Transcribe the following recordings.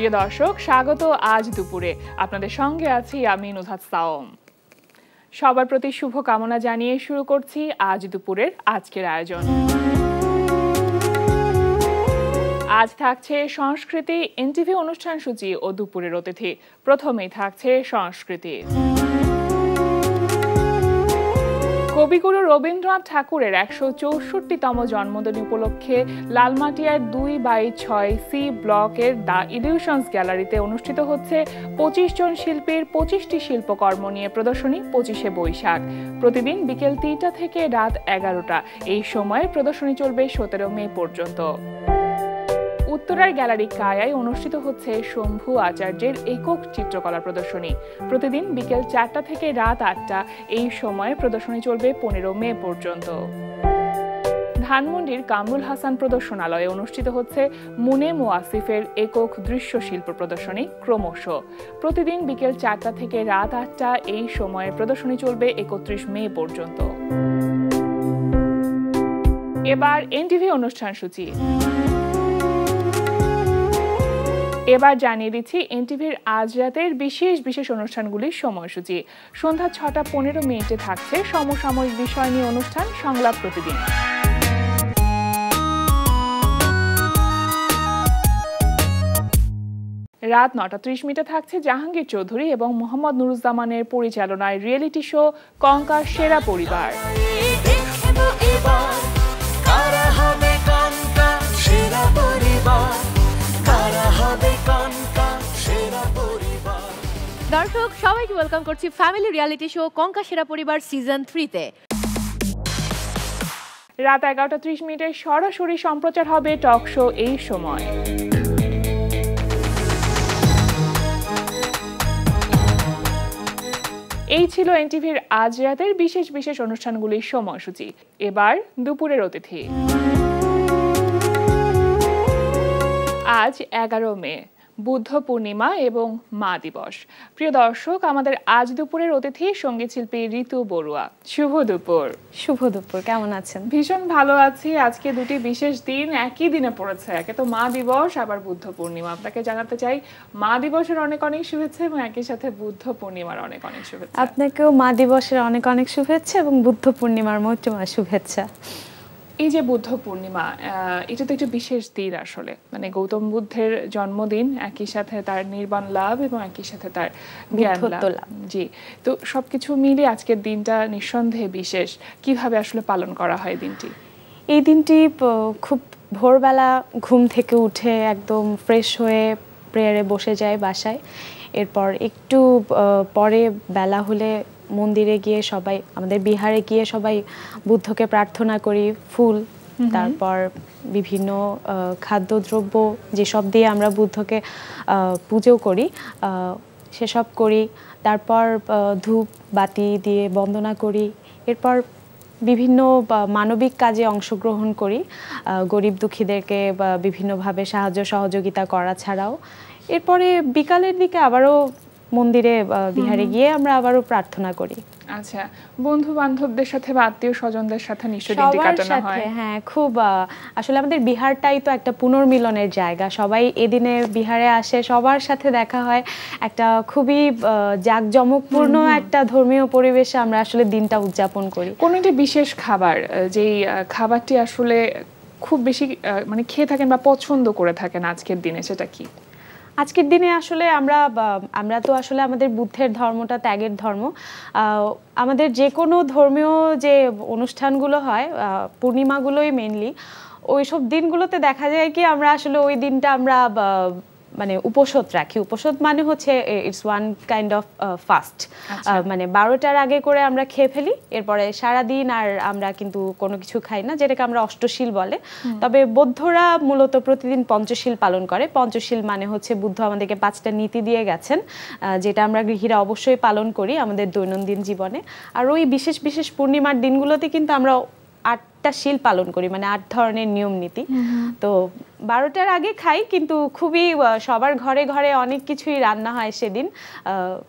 প্রিয় দর্শক, স্বাগত আজ দুপুরে। আপনাদের সঙ্গে আছি আমি নুহাত সাওম। সবার প্রতি শুভ কামনা জানিয়ে শুরু করছি আজ দুপুরের আজকের আয়োজন। আজ থাকছে সংস্কৃতি, এনটিভি অনুষ্ঠান সূচি ও দুপুরের অতিথি। প্রথমেই থাকছে সংস্কৃতি। কবিগুরু রবীন্দ্রনাথ ঠাকুরের ১৬৪তম জন্মদিন উপলক্ষে লালমাটিয়ার ২/৬ সি ব্লকের দ্য ইলিউশনস গ্যালারিতে অনুষ্ঠিত হচ্ছে ২৫ জন শিল্পীর ২৫টি শিল্পকর্ম নিয়ে প্রদর্শনী ২৫শে বৈশাখ। প্রতিদিন বিকেল ৩টা থেকে রাত ১১টা এই সময়ে প্রদর্শনী চলবে ১৭ মে পর্যন্ত। উত্তরার গ্যালারি কায়ায় অনুষ্ঠিত হচ্ছে শম্ভু আচার্যের একক চিত্রকলা প্রদর্শনী। প্রতিদিন বিকেল ৪টা থেকে রাত ৮টা এই সময়ে প্রদর্শনী চলবে ১৫ মে পর্যন্ত। ধানমন্ডির কামরুল হাসান প্রদর্শনালয়ে অনুষ্ঠিত হচ্ছে মুনে মোয়াসিফের একক দৃশ্য শিল্প প্রদর্শনী ক্রমশ। প্রতিদিন বিকেল ৪টা থেকে রাত ৮টা এই সময়ে প্রদর্শনী চলবে ৩১ মে পর্যন্ত। এবার এনটিভি অনুষ্ঠান সূচি। এবার জানিয়ে দিচ্ছি এনটিভির আজ রাতের বিশেষ বিশেষ অনুষ্ঠানগুলির সময়সূচি। সন্ধ্যা ৬টা ১৫ মিনিটে থাকছে সমসাময়িক বিষয় নিয়ে অনুষ্ঠান সংলাপ প্রতিদিন। রাত ৯টা ৩০ মিনিটে থাকছে জাহাঙ্গীর চৌধুরী এবং মোহাম্মদ নুরুজ্জামানের পরিচালনায় রিয়েলিটি শো কঙ্কার সেরা পরিবার। দর্শক সবাইকে ওয়েলকাম করছি ফ্যামিলি রিয়েলিটি শো কঙ্কা সেরা পরিবার সিজন 3-তে। রাত ১১টা ৩০ মিনিটে সরাসরি সম্প্রচার হবে টক শো এই সময়। এই ছিল এনটিভির আজ রাতের বিশেষ বিশেষ অনুষ্ঠানগুলির সময়সূচি। এবার দুপুরের অতিথি। আজ ১১ মে, বুদ্ধ পূর্ণিমা এবং মা দিবস। প্রিয় দর্শক, আমাদের আজ দুপুরের অতিথি সঙ্গীত শিল্পী ঋতু বড়ুয়া। শুভ দুপুর। শুভ দুপুর, কেমন আছেন? ভীষণ ভালো আছি। আজকে দুটি বিশেষ দিন একই দিনে পড়েছে, একে তো মা দিবস আবার বুদ্ধ পূর্ণিমা। আপনাকে জানাতে চাই মা দিবসের অনেক অনেক শুভেচ্ছা এবং একই সাথে বুদ্ধ পূর্ণিমার অনেক অনেক শুভেচ্ছা। আপনাকেও মা দিবসের অনেক অনেক শুভেচ্ছা এবং বুদ্ধ পূর্ণিমার মৈত্রীময় শুভেচ্ছা। এই যে বুদ্ধ পূর্ণিমা, এটা তো একটা বিশেষ দিন আসলে, মানে গৌতম বুদ্ধের জন্মদিন, একই সাথে তার নির্বাণ লাভ এবং একই সাথে তার জ্ঞান লাভ। জি, তো সবকিছু মিলে আজকের দিনটা নিঃসন্দেহে বিশেষ। কিভাবে আসলে পালন করা হয় দিনটি? এই দিনটি খুব ভোরবেলা ঘুম থেকে উঠে একদম ফ্রেশ হয়ে প্রেয়ারে বসে যায় বাসায়। এরপর একটু পরে বেলা হলে মন্দিরে গিয়ে সবাই, আমাদের বিহারে গিয়ে সবাই বুদ্ধকে প্রার্থনা করি, ফুল, তারপর বিভিন্ন খাদ্যদ্রব্য যেসব দিয়ে আমরা বুদ্ধকে পুজো করি সেসব করি। তারপর ধূপ বাতি দিয়ে বন্দনা করি। এরপর বিভিন্ন মানবিক কাজে অংশগ্রহণ করি, গরিব দুঃখীদেরকে বিভিন্নভাবে সাহায্য সহযোগিতা করা ছাড়াও। এরপরে বিকালের দিকে আবারও মন্দিরে বিহারে গিয়ে আমরা আবারও প্রার্থনা করি। আচ্ছা, বন্ধু বান্ধবদের সাথে বা আত্মীয় স্বজনদের সাথে নিশ্চয়ই দিনটি কাটানো হয়? হ্যাঁ, খুব। আসলে আমাদের বিহারটাই তো একটা পুনর্মিলনের জায়গা। সবাই এদিনে বিহারে আসে, সবার সাথে দেখা হয়। একটা খুবই জাঁকজমকপূর্ণ একটা ধর্মীয় পরিবেশে আমরা আসলে দিনটা উদযাপন করি। কোন একটা বিশেষ খাবার, যেই খাবারটি আসলে খুব বেশি মানে খেয়ে থাকেন বা পছন্দ করে থাকেন আজকের দিনে, সেটা কি? আজকের দিনে আসলে আমরা তো আসলে আমাদের বুদ্ধের ধর্মটা ত্যাগের ধর্ম। আমাদের যে কোনো ধর্মীয় যে অনুষ্ঠানগুলো হয়, পূর্ণিমাগুলোই মেনলি, ওইসব দিনগুলোতে দেখা যায় কি আমরা আসলে ওই দিনটা আমরা মানে উপোষদ রাখি। উপোষদ মানে হচ্ছে it's one kind of fast. মানে 12টার আগে করে আমরা খেয়ে ফেলি, এরপরে সারাদিন আর আমরা কিন্তু কোনো কিছু খাই না, যেটাকে আমরা অষ্টশীল বলে। তবে বৌদ্ধরা মূলত প্রতিদিন পঞ্চশীল পালন করে। পঞ্চশীল মানে হচ্ছে বুদ্ধ আমাদেরকে 5টা নীতি দিয়ে গেছেন, যেটা আমরা গৃহীরা অবশ্যই পালন করি আমাদের দৈনন্দিন জীবনে। আর ওই বিশেষ বিশেষ পূর্ণিমার দিনগুলোতে কিন্তু আমরা 8টা শীল পালন করি, মানে 8 ধরনের নিয়ম নীতি। তো 12টার আগে খাই, কিন্তু খুবই সবার ঘরে ঘরে অনেক কিছুই রান্না হয় সেদিন।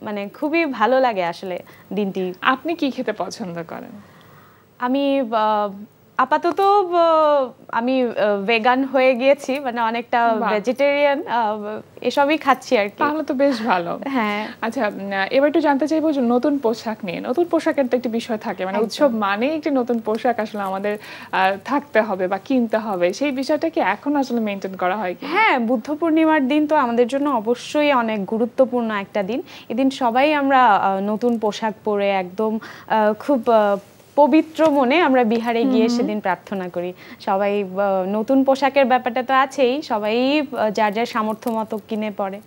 মানে খুবই ভালো লাগে আসলে দিনটি। আপনি কি খেতে পছন্দ করেন? আমি আপাতত আমি ভেগান হয়ে গিয়েছি, মানে অনেকটা ভেজিটেরিয়ান, এসবই খাচ্ছি আর কি। তাহলে তো বেশ ভালো। হ্যাঁ, আচ্ছা, এবার একটু জানতে চাইবো যে নতুন পোশাক নিয়ে। নতুন পোশাকের তো একটা বিষয় থাকে, মানে উৎসব মানে একটি নতুন পোশাক আসলে আমাদের থাকতে হবে বা কিনতে হবে, সেই বিষয়টা কি এখন আসলে মেনটেন করা হয় কি? হ্যাঁ, বুদ্ধ পূর্ণিমার দিন তো আমাদের জন্য অবশ্যই অনেক গুরুত্বপূর্ণ একটা দিন। এদিন সবাই আমরা নতুন পোশাক পরে একদম খুব পবিত্র মনে আমরা বিহারে গিয়ে সেদিন প্রার্থনা করি। সবাই নতুন পোশাকের ব্যাপারটা তো আছেই, সবাই যার যার সামর্থ্য মতো কিনে পরে।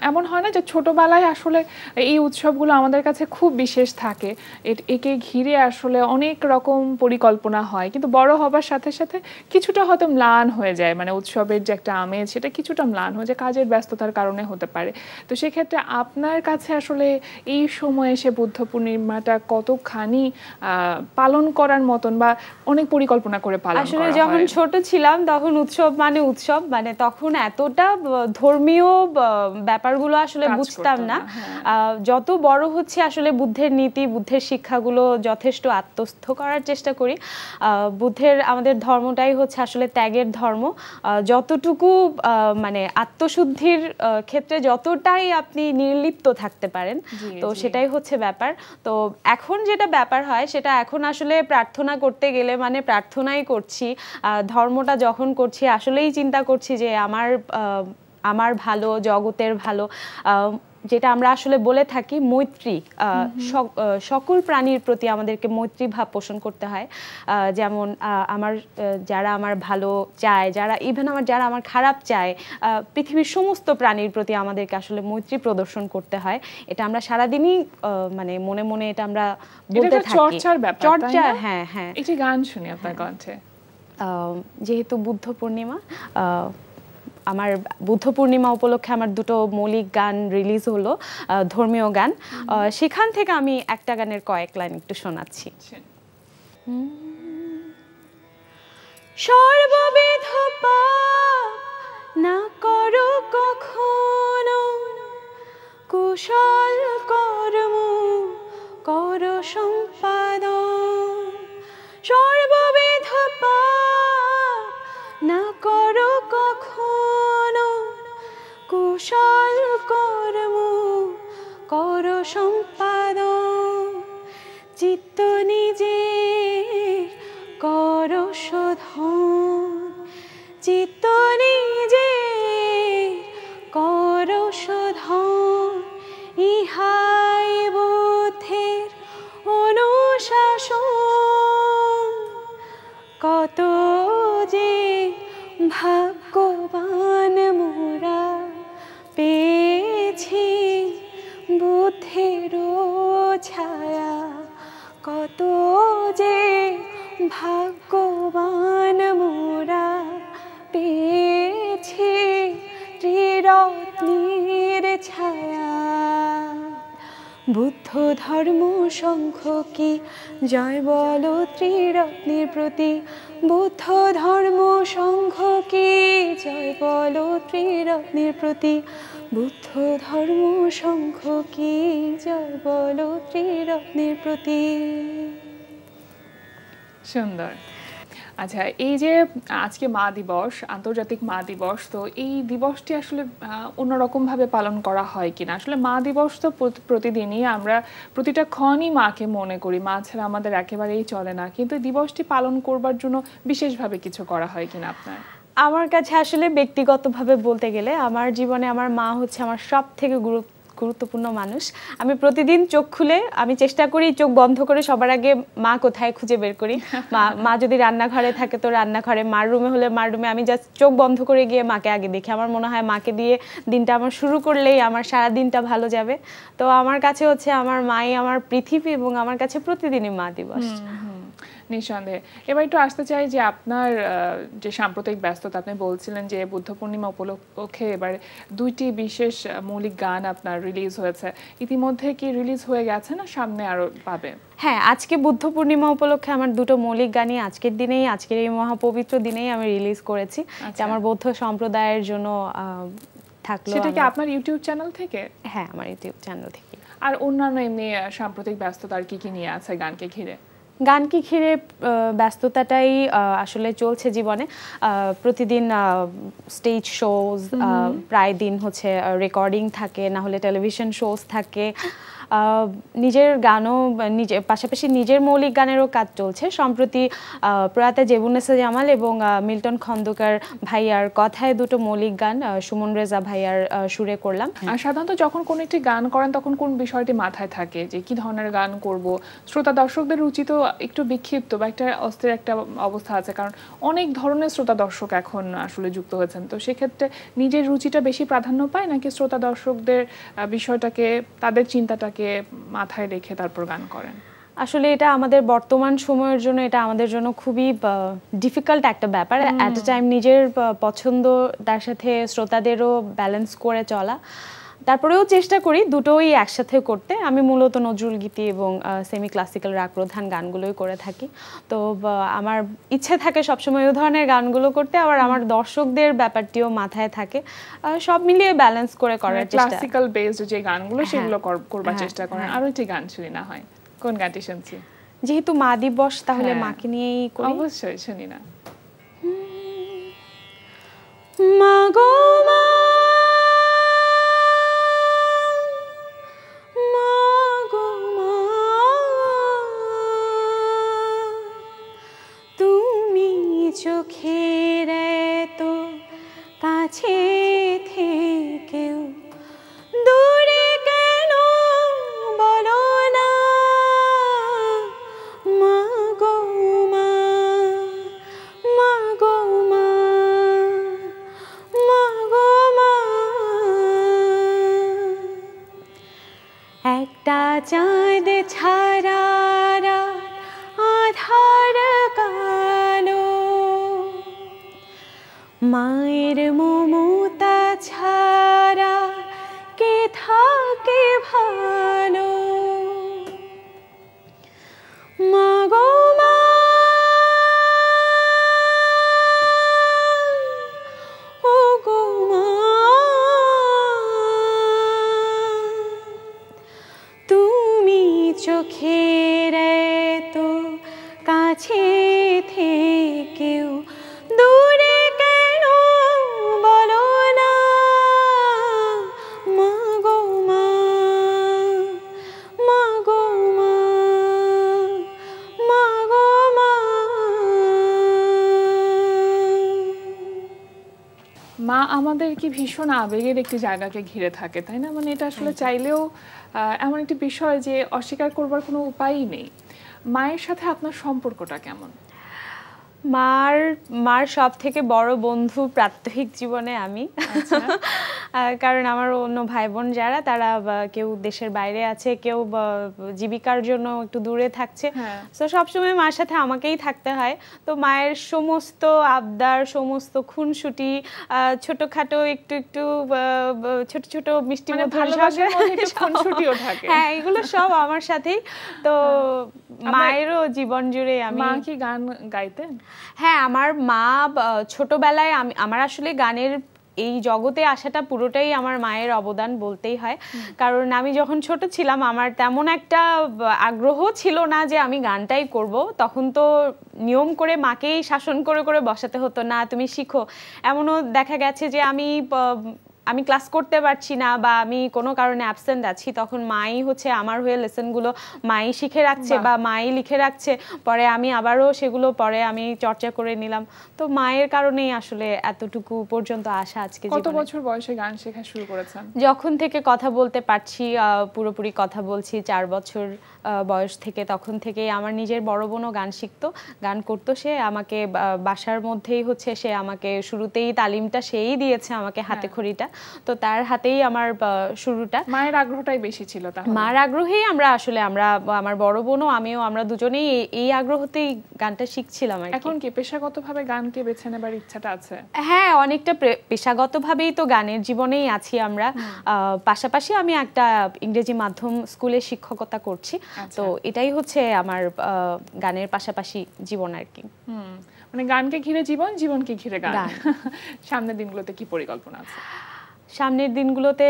এমন হয় না যে ছোটবেলায় আসলে এই উৎসবগুলো আমাদের কাছে খুব বিশেষ থাকে, একে ঘিরে আসলে অনেক রকম পরিকল্পনা হয়, কিন্তু বড় হবার সাথে সাথে কিছুটা হয়তো ম্লান হয়ে যায়, মানে উৎসবের যে একটা আমেজ সেটা কিছুটা ম্লান হয়ে যায়, কাজের ব্যস্ততার কারণে হতে পারে। তো সেক্ষেত্রে আপনার কাছে আসলে এই সময় এসে বুদ্ধ পূর্ণিমাটা কতখানি পালন করার মতন বা অনেক পরিকল্পনা করে পালন করা হয়? আসলে যখন ছোট ছিলাম তখন উৎসব, মানে তখন এতটা ধর্মীয় ব্যাপারগুলো আসলে বুঝতাম না। যত বড় হচ্ছে আসলে বুদ্ধের নীতি, বুদ্ধের শিক্ষাগুলো যথেষ্ট আত্মস্থ করার চেষ্টা করি। আমাদের ধর্মটাই হচ্ছে আসলে ত্যাগের ধর্ম। যতটুকু মানে আত্মশুদ্ধির ক্ষেত্রে যতটাই আপনি নির্লিপ্ত থাকতে পারেন, তো সেটাই হচ্ছে ব্যাপার। তো এখন যেটা ব্যাপার হয় সেটা এখন আসলে প্রার্থনা করতে গেলে মানে প্রার্থনাই করছি, ধর্মটা যখন করছি আসলেই চিন্তা করছি যে আমার ভালো, জগতের ভালো, যেটা আমরা আসলে বলে থাকি মৈত্রী, সকল প্রাণীর প্রতি আমাদেরকে মৈত্রী ভাব পোষণ করতে হয়। যেমন যারা আমার ভালো চায়, যারা আমার খারাপ চায়, পৃথিবীর সমস্ত প্রাণীর প্রতি আমাদেরকে আসলে মৈত্রী প্রদর্শন করতে হয়। এটা আমরা সারাদিনই মানে মনে মনে এটা আমরা বলতে থাকি, চর্চার ব্যাপার। চর্চা। হ্যাঁ হ্যাঁ, এই যে গান শুনি আপনার কণ্ঠে, যেহেতু বুদ্ধ পূর্ণিমা, আমার বুদ্ধ পূর্ণিমা উপলক্ষে আমার দুটো মৌলিক গান রিলিজ হলো, ধর্মীয় গান। সেখান থেকে আমি একটা গানের কয়েক লাইন একটু শোনাচ্ছি। সর্ববিধ পাপ না করো কখনো, কুশল কর্ম করো সম্পাদন। সর্ববিধ পাপ না করো কখনো, কুশল কর্ম করো সম্পাদন। চিত্ত নিজের করো শোধন, চিত্ত নিজের করো শোধন। ইহাই বুদ্ধের অনুশাসন। কত যে ভাগ্যবান মোরা পেয়েছি বুদ্ধের ছায়া, কত যে ভাগ্যবান মোরা পেয়েছি ত্রিরত্নের ছায়া। বুদ্ধ ধর্ম শঙ্খ কি জয় বলো ত্রিরত্নের প্রতি, বুদ্ধ ধর্ম শঙ্খ কি জয় বলো ত্রিরত্নের প্রতি, বুদ্ধ ধর্ম শঙ্খ কি জয় বলো ত্রিরত্নের প্রতি। সুন্দর। আচ্ছা, এই যে আজকে মা দিবস, আন্তর্জাতিক মা দিবস, তো এই দিবসটি আসলে অন্যরকম ভাবে পালন করা হয় কিনা? আসলে মা দিবস তো প্রতিদিনই আমরা প্রতিটা ক্ষণই মাকে মনে করি, মা ছাড়া আমাদের একেবারেই চলে না, কিন্তু দিবসটি পালন করবার জন্য বিশেষভাবে কিছু করা হয় কিনা আপনার? আমার কাছে আসলে ব্যক্তিগতভাবে বলতে গেলে আমার জীবনে আমার মা হচ্ছে আমার সব থেকে গুরুত্বপূর্ণ মানুষ। আমি প্রতিদিন চোখ খুলে আমি চেষ্টা করি চোখ বন্ধ করে সবার আগে মা কোথায় খুঁজে বের করি। মা যদি রান্নাঘরে থাকে তো রান্নাঘরে, মার রুমে হলে মার রুমে, আমি জাস্ট চোখ বন্ধ করে গিয়ে মাকে আগে দেখি। আমার মনে হয় মাকে দিয়ে দিনটা আমার শুরু করলেই আমার সারা দিনটা ভালো যাবে। তো আমার কাছে হচ্ছে আমার মাই আমার পৃথিবী এবং আমার কাছে প্রতিদিনই মা দিবস। নিঃসন্দেহে। এবার একটু আসতে চাই যে আপনার যে সাম্প্রতিক ব্যস্ততা, আপনি বলছিলেন যে বুদ্ধ পূর্ণিমা উপলক্ষে এবার দুইটি বিশেষ মৌলিক গান আপনার রিলিজ হয়েছে, ইতিমধ্যে কি রিলিজ হয়ে গেছে না সামনে আরো পাবে? হ্যাঁ, আজকে বুদ্ধ পূর্ণিমা উপলক্ষে আমার দুটো মৌলিক গানই আজকের দিনেই, আজকের এই মহাপবিত্র দিনেই আমি রিলিজ করেছি। আমার বৌদ্ধ সম্প্রদায়ের জন্য থাকলো। সেটা কি আপনার ইউটিউব চ্যানেল থেকে? হ্যাঁ, আমার ইউটিউব চ্যানেল থেকে। আর অন্যান্য এমনি সাম্প্রতিক ব্যস্ততা আর কি কি নিয়ে আছে গানকে ঘিরে? গানকে ঘিরে ব্যস্ততাটাই আসলে চলছে জীবনে। প্রতিদিন স্টেজ শোজ, প্রায় দিন হচ্ছে রেকর্ডিং থাকে, না হলে টেলিভিশন শোজ থাকে। নিজের গানও পাশাপাশি নিজের মৌলিক গানেরও কাজ চলছে। সম্প্রতি প্রয়াত জেবুন্নেসা জামাল এবং মিল্টন খন্দকার ভাইয়ার কথায় দুটো মৌলিক গান সুমন রেজা ভাইয়ার সুরে করলাম। সাধারণত যখন কোনো একটি গান করেন তখন কোন বিষয়টি মাথায় থাকে যে কি ধরনের গান করব? শ্রোতা দর্শকদের রুচি তো একটু বিক্ষিপ্ত বা একটা অস্থির একটা অবস্থা আছে, কারণ অনেক ধরনের শ্রোতা দর্শক এখন আসলে যুক্ত হয়েছেন। তো সেক্ষেত্রে নিজের রুচিটা বেশি প্রাধান্য পায় নাকি শ্রোতা দর্শকদের বিষয়টাকে, তাদের চিন্তাটাকে মাথায় রেখে তারপর গান করেন? আসলে এটা আমাদের বর্তমান সময়ের জন্য, এটা আমাদের জন্য খুবই ডিফিকাল্ট একটা ব্যাপার। অ্যাট এ টাইম নিজের পছন্দ তার সাথে শ্রোতাদেরও ব্যালেন্স করে চলা। তারপরেও চেষ্টা করি দুটোই একসাথে করতে। আমি মূলত নজরুল গীতি এবং সেমি ক্লাসিক্যাল রাগ প্রধান গানগুলোই করে থাকি। তো আমার ইচ্ছে থাকে সবসময় ওই ধরনের গানগুলো করতে, আবার আমার দর্শকদের ব্যাপারটিও মাথায় থাকে। সব মিলিয়ে ব্যালেন্স করে করার চেষ্টা। ক্লাসিক্যাল বেসড যে গানগুলো সেগুলো করবার চেষ্টা করেন। আরো একটি গান শুনি না হয়, কোন গানটি শুনছি? যেহেতু মা দিবস, তাহলে মাকে নিয়েই করি। অবশ্যই শুনি না। মা গো মা, চোখের এতো কাছে থেকেও দূরে কেন বলো না মা গো মা, মা গো মা, মা গো মা। একটা চাঁদ ছাড়া আধার কালো, মায়ের মমতা ছাড়া কে থাকে ভালো। মা গো মা, ও গো মা, তুমি চোখের এতো কাছে থেকেও দূরে কেন বলো না মা গো মা, মা গো মা, মা গো মা। মা আমাদের কি ভীষণ আবেগের একটি জায়গাকে ঘিরে থাকে, তাই না? মানে এটা আসলে চাইলেও এমন একটি বিষয় যে অস্বীকার করবার কোনো উপায়ই নেই। মায়ের সাথে আপনার সম্পর্কটা কেমন? মার সব থেকে বড় বন্ধু প্রাত্যহিক জীবনে আমি। কারণ আমার অন্য ভাই বোন যারা, তারা কেউ দেশের বাইরে আছে, কেউ জীবিকার জন্য একটু দূরে থাকছে। তো সবসময় মার সাথে আমাকেই থাকতে হয়। তো মায়ের সমস্ত আবদার, সমস্ত খুনসুটি, ছোটখাটো একটু একটু ছোট ছোট মিষ্টি খুনসুটিও থাকে, হ্যাঁ, এগুলো সব আমার সাথেই। তো মায়েরও জীবন জুড়ে আমি। মা কি গান গাইতেন? হ্যাঁ, আমার মা ছোটবেলায়, আমার আসলে গানের এই জগতে আসাটা পুরোটাই আমার মায়ের অবদান বলতেই হয়। কারণ আমি যখন ছোট ছিলাম, আমার তেমন একটা আগ্রহ ছিল না যে আমি গানটাই করব। তখন তো নিয়ম করে মাকেই শাসন করে করে বসাতে হতো, না তুমি শিখো। এমনও দেখা গেছে যে আমি ক্লাস করতে পারছি না বা আমি কোনো কারণে অ্যাবসেন্ট আছি, তখন মাই হচ্ছে আমার হয়ে লেসনগুলো মাই শিখে রাখছে বা মাই লিখে রাখছে। পরে আমি আবারও সেগুলো পরে আমি চর্চা করে নিলাম। তো মায়ের কারণেই আসলে এতটুকু পর্যন্ত আসা আজকে। কত বছর বয়সে গান শেখা শুরু করেছেন? যখন থেকে কথা বলতে পারছি, পুরোপুরি কথা বলছি, 4 বছর বয়স থেকে, তখন থেকেই আমার নিজের বড় বোনও গান শিখতো, গান করতো। সে আমাকে বাসার মধ্যেই হচ্ছে, সে আমাকে শুরুতেই তালিমটা সেই দিয়েছে আমাকে, হাতে খড়িটা। তো তার হাতেই আমার শুরুটা। মায়ের আগ্রহটাই বেশি ছিল তাহলে? মার আগ্রহেই আমরা আমার বড় বোনও আমিও, আমরা দুজনেই এই আগ্রহতেই গানটা শিখছিলাম। এখন কি পেশাগতভাবে গানকে বেছে নেবার ইচ্ছাটা আছে? হ্যাঁ, অনেকটা পেশাগতভাবেই তো গানের জীবনেই আছি আমরা। পাশাপাশি আমি একটা ইংরেজি মাধ্যম স্কুলে শিক্ষকতা করছি। তো এটাই হচ্ছে আমার গানের পাশাপাশি জীবন আর কি। মানে গানকে ঘিরে জীবন, জীবনকে ঘিরে গান। সামনের দিনগুলোতে কি পরিকল্পনা আছে? সামনের দিনগুলোতে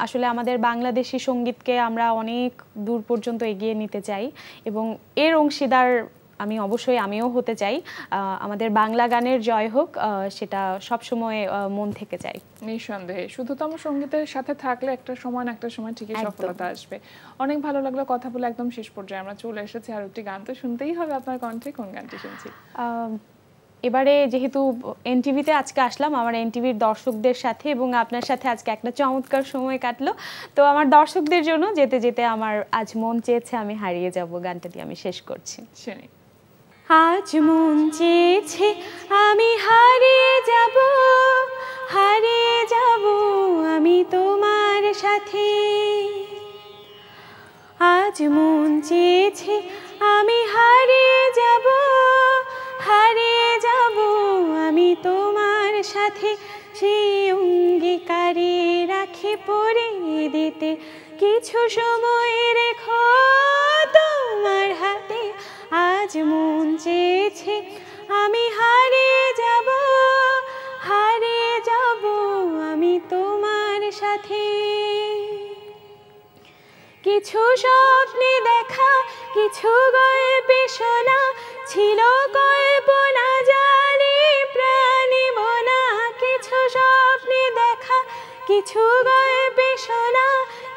আসলে আমাদের বাংলাদেশি সঙ্গীতকে আমরা অনেক দূর পর্যন্ত এগিয়ে নিতে চাই এবং এর অংশীদার আমিও হতে চাই। আমাদের বাংলা গানের জয় হোক, সেটা সবসময় মন থেকে চাই। নিঃসন্দেহে শুধুতম সঙ্গীতের সাথে থাকলে একটা সময় ঠিকই সফলতা আসবে। অনেক ভালো লাগলো কথা বলে। একদম শেষ পর্যায়ে আমরা চলে এসেছি, আর একটি গান তো শুনতেই হবে আপনার কণ্ঠে। কোন গানটি শুনছি? এবারে যেহেতু এনটিভিতে আজকে আসলাম, আমার এনটিভির দর্শকদের সাথে এবং আপনার সাথে আজকে একটা চমৎকার সময় কাটলো, তো আমার দর্শকদের জন্য যেতে যেতে আমার আজ মন চেয়েছে আমি হারিয়ে যাব গানটা দিয়ে আমি শেষ করছি। শুনি। আজ মন চেয়েছে আমি হারিয়ে যাব আমি তোমার সাথে। আজ মন চেয়েছে আমি হারিয়ে যাব আমি তোমার সাথে। সেই অঙ্গীকারে রাখি পরিয়ে দিতে কিছু সময় রেখো তোমার হাতে। আজ মন চেয়েছে আমি হারিয়ে যাব আমি তোমার সাথে। কিছু স্বপ্নে দেখা, কিছু গল্পে শোনা, ছিল কল্পনা জানি প্রাণী বোনা। কিছু স্বপ্নে দেখা, কিছু গল্পে শোনা,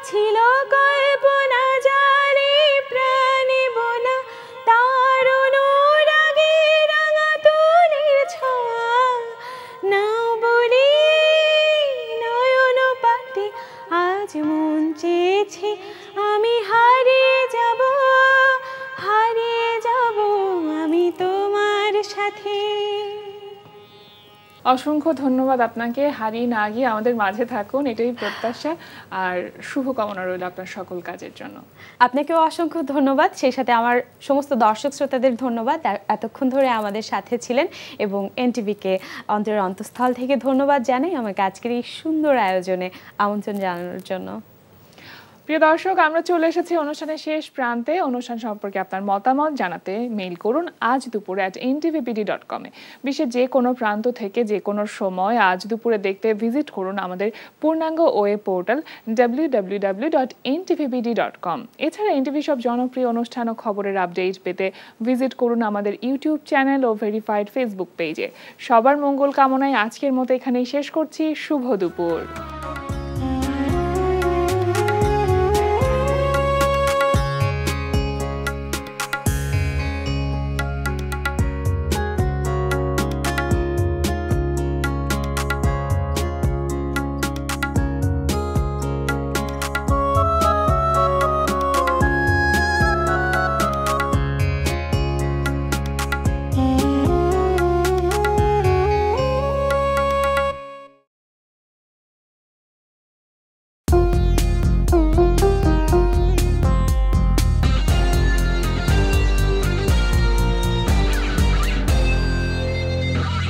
ছিল কল্পনা জানি প্রাণী বোনা। তার অনুরাগে রাঙা তুলির ছোঁয়া নাও বলি নয়ন পাতে। আজ মন চেয়েছে আমি হারিয়ে যাব আমি তোমার সাথে। অসংখ্য ধন্যবাদ আপনাকে। হারিয়ে না গিয়ে আমাদের মাঝে থাকুন, এটাই প্রত্যাশা। আর শুভকামনা রইল আপনার সকল কাজের জন্য। আপনাকেও অসংখ্য ধন্যবাদ, সেই সাথে আমার সমস্ত দর্শক শ্রোতাদের ধন্যবাদ এতক্ষণ ধরে আমাদের সাথে ছিলেন, এবং এনটিভিকে অন্তরের অন্তঃস্থল থেকে ধন্যবাদ জানাই আমাকে আজকের এই সুন্দর আয়োজনে আমন্ত্রণ জানানোর জন্য। প্রিয় দর্শক, আমরা চলে এসেছি অনুষ্ঠানের শেষ প্রান্তে। অনুষ্ঠান সম্পর্কে আপনার মতামত জানাতে মেইল করুন আজ দুপুরে @ntvpd.com এ। বিশ্বের যে কোনো প্রান্ত থেকে যে কোনো সময় আজ দুপুরে দেখতে ভিজিট করুন আমাদের পূর্ণাঙ্গ ওয়েব পোর্টাল www.ntvpd.com। এছাড়া এনটিভি সব জনপ্রিয় অনুষ্ঠান ও খবরের আপডেট পেতে ভিজিট করুন আমাদের ইউটিউব চ্যানেল ও ভেরিফাইড ফেসবুক পেজে। সবার মঙ্গল কামনায় আজকের মতো এখানেই শেষ করছি। শুভ দুপুর।